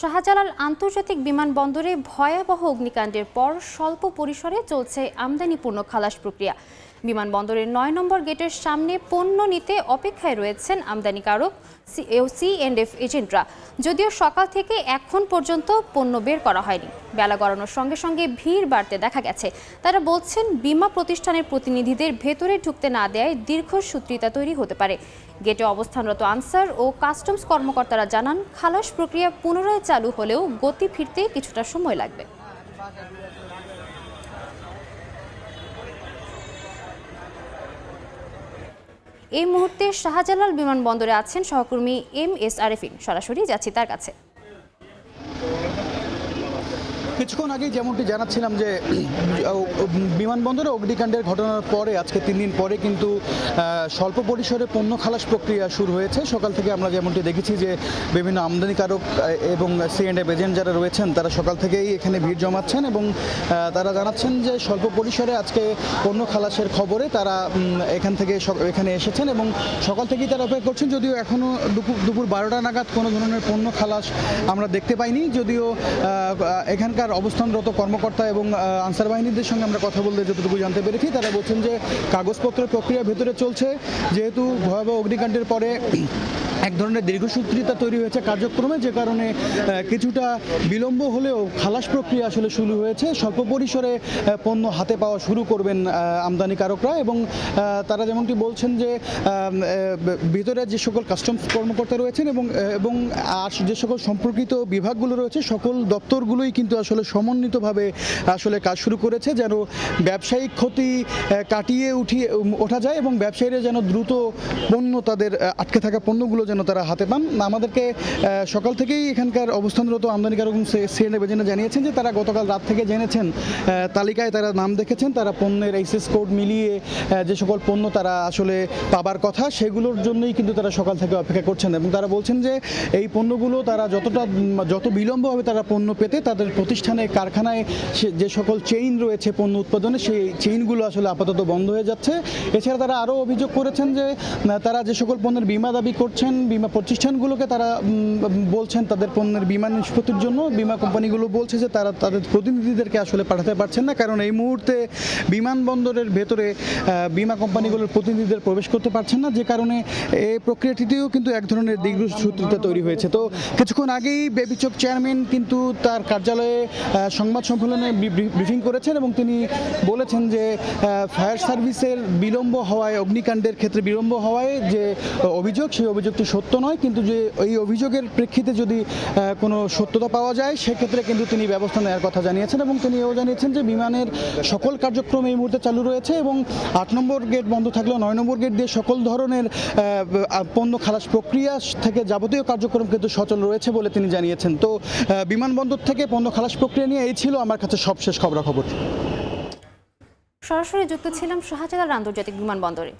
শাহজালাল আন্তর্জাতিক বিমানবন্দরে ভয়াবহ অগ্নিকাণ্ডের পর স্বল্প পরিসরে চলছে আমদানি পণ্য খালাস প্রক্রিয়া। বিমানবন্দরের ৯ নম্বর গেটের সামনে পণ্য নিতে অপেক্ষায় রয়েছেন আমদানিকারক C&F এজেন্টরা। যদিও সকাল থেকে এখন পর্যন্ত পণ্য বের করা হয়নি। বেলা গড়ানোর সঙ্গে সঙ্গে ভিড় বাড়তে দেখা গেছে। তারা বলছেন, বিমা প্রতিষ্ঠানের প্রতিনিধিদের ভেতরে ঢুকতে না দেওয়ায় দীর্ঘসূত্রিতা তৈরি হতে পারে। গেটে অবস্থানরত আনসার ও কাস্টমস কর্মকর্তারা জানান, খালাস প্রক্রিয়া পুনরায় চালু হলেও গতি ফিরতে কিছুটা সময় লাগবে। এই মুহূর্তে শাহজালাল বিমানবন্দরে আছেন সহকর্মী MS আরেফিন। সরাসরি যাচ্ছি তার কাছে। কিছুক্ষণ আগেই যেমনটি জানাচ্ছিলাম যে বিমানবন্দরে অগ্নিকাণ্ডের ঘটনার পরে আজকে 3 দিন পরে কিন্তু স্বল্প পরিসরে পণ্য খালাস প্রক্রিয়া শুরু হয়েছে। সকাল থেকে আমরা যেমনটি দেখেছি যে বিভিন্ন আমদানিকারক এবং C&F এজেন্ট যারা রয়েছেন তারা সকাল থেকেই এখানে ভিড় জমাচ্ছেন এবং তারা জানাচ্ছেন যে স্বল্প পরিসরে আজকে পণ্য খালাসের খবরে তারা এখানে এসেছেন এবং সকাল থেকেই তারা অপেক্ষা করছেন। যদিও এখনও দুপুর 12টা নাগাদ কোনো ধরনের পণ্য খালাস আমরা দেখতে পাইনি। যদিও এখানকার অবস্থানরত কর্মকর্তা এবং আনসার বাহিনীদের সঙ্গে আমরা কথা বলতে যতটুকু জানতে পেরেছি, তারা বলছেন যে কাগজপত্রের প্রক্রিয়া ভেতরে চলছে। যেহেতু ভয়াবহ অগ্নিকাণ্ডের পরে এক ধরনের দীর্ঘসূত্রিতা তৈরি হয়েছে কার্যক্রমে, যে কারণে কিছুটা বিলম্ব হলেও খালাস প্রক্রিয়া আসলে শুরু হয়েছে। স্বল্প পরিসরে পণ্য হাতে পাওয়া শুরু করবেন আমদানিকারকরা এবং তারা যেমনটি বলছেন যে ভিতরে যে সকল কাস্টমস কর্মকর্তা রয়েছেন এবং আর যে সকল সম্পর্কিত বিভাগগুলো রয়েছে সকল দপ্তরগুলোই কিন্তু আসলে সমন্বিতভাবে আসলে কাজ শুরু করেছে, যেন ব্যবসায়িক ক্ষতি কাটিয়ে ওঠা যায় এবং ব্যবসায়ীরা যেন দ্রুত পণ্য তাদের আটকে থাকা পণ্যগুলো যেন তারা হাতে পান। আমাদেরকে সকাল থেকেই এখানকার অবস্থানরত আমদানিকারক C&F এজেন্টরা জানিয়েছেন যে তারা গতকাল রাত থেকে জেনেছেন, তালিকায় তারা নাম দেখেছেন, তারা পণ্যের ACS কোড মিলিয়ে যে সকল পণ্য তারা আসলে পাবার কথা সেগুলোর জন্যই কিন্তু তারা সকাল থেকে অপেক্ষা করছেন এবং তারা বলছেন যে এই পণ্যগুলো তারা যত বিলম্ব হবে তারা পণ্য পেতে তাদের প্রতিষ্ঠানে কারখানায় যে সকল চেইন রয়েছে পণ্য উৎপাদনে সেই চেইনগুলো আসলে আপাতত বন্ধ হয়ে যাচ্ছে। এছাড়া তারা আরও অভিযোগ করেছেন যে তারা যে সকল পণ্যের বীমা দাবি করছেন, বীমা প্রতিষ্ঠানগুলোকে তারা বলছেন তাদের পণ্যের বীমা নিষ্পত্তির জন্য বীমা কোম্পানিগুলো বলছে যে তারা তাদের প্রতিনিধিদেরকে আসলে পাঠাতে পারছেন না, কারণ এই মুহূর্তে বিমানবন্দরের ভেতরে বীমা কোম্পানিগুলোর প্রতিনিধিদের প্রবেশ করতে পারছেন না, যে কারণে এই প্রক্রিয়াটিতেও কিন্তু এক ধরনের দীর্ঘসূত্রিতা তৈরি হয়েছে। তো কিছুক্ষণ আগেই বেবি চোক চেয়ারম্যান কিন্তু তার কার্যালয়ে সংবাদ সম্মেলনে ব্রিফিং করেছেন এবং তিনি বলেছেন যে ফায়ার সার্ভিসের বিলম্ব হওয়ায়, অগ্নিকাণ্ডের ক্ষেত্রে বিলম্ব হওয়ায় যে অভিযোগ সেই অভিযোগটি সত্য নয়, কিন্তু যে এই অভিযোগের প্রেক্ষিতে যদি কোনো সত্যতা পাওয়া যায় সেক্ষেত্রে কিন্তু তিনি ব্যবস্থা নেওয়ার কথা জানিয়েছেন এবং তিনি এও জানিয়েছেন যে বিমানের সকল কার্যক্রম এই মুহূর্তে চালু রয়েছে এবং 8 নম্বর গেট বন্ধ থাকলেও 9 নম্বর গেট দিয়ে সকল ধরনের পণ্য খালাস প্রক্রিয়া থেকে যাবতীয় কার্যক্রম কিন্তু সচল রয়েছে বলে তিনি জানিয়েছেন। তো বিমানবন্দর থেকে পণ্য খালাস প্রক্রিয়া নিয়ে এই ছিল আমার কাছে সবশেষ খবরাখবর। সরাসরি যুক্ত ছিলাম শাহজালাল আন্তর্জাতিক বিমানবন্দরে।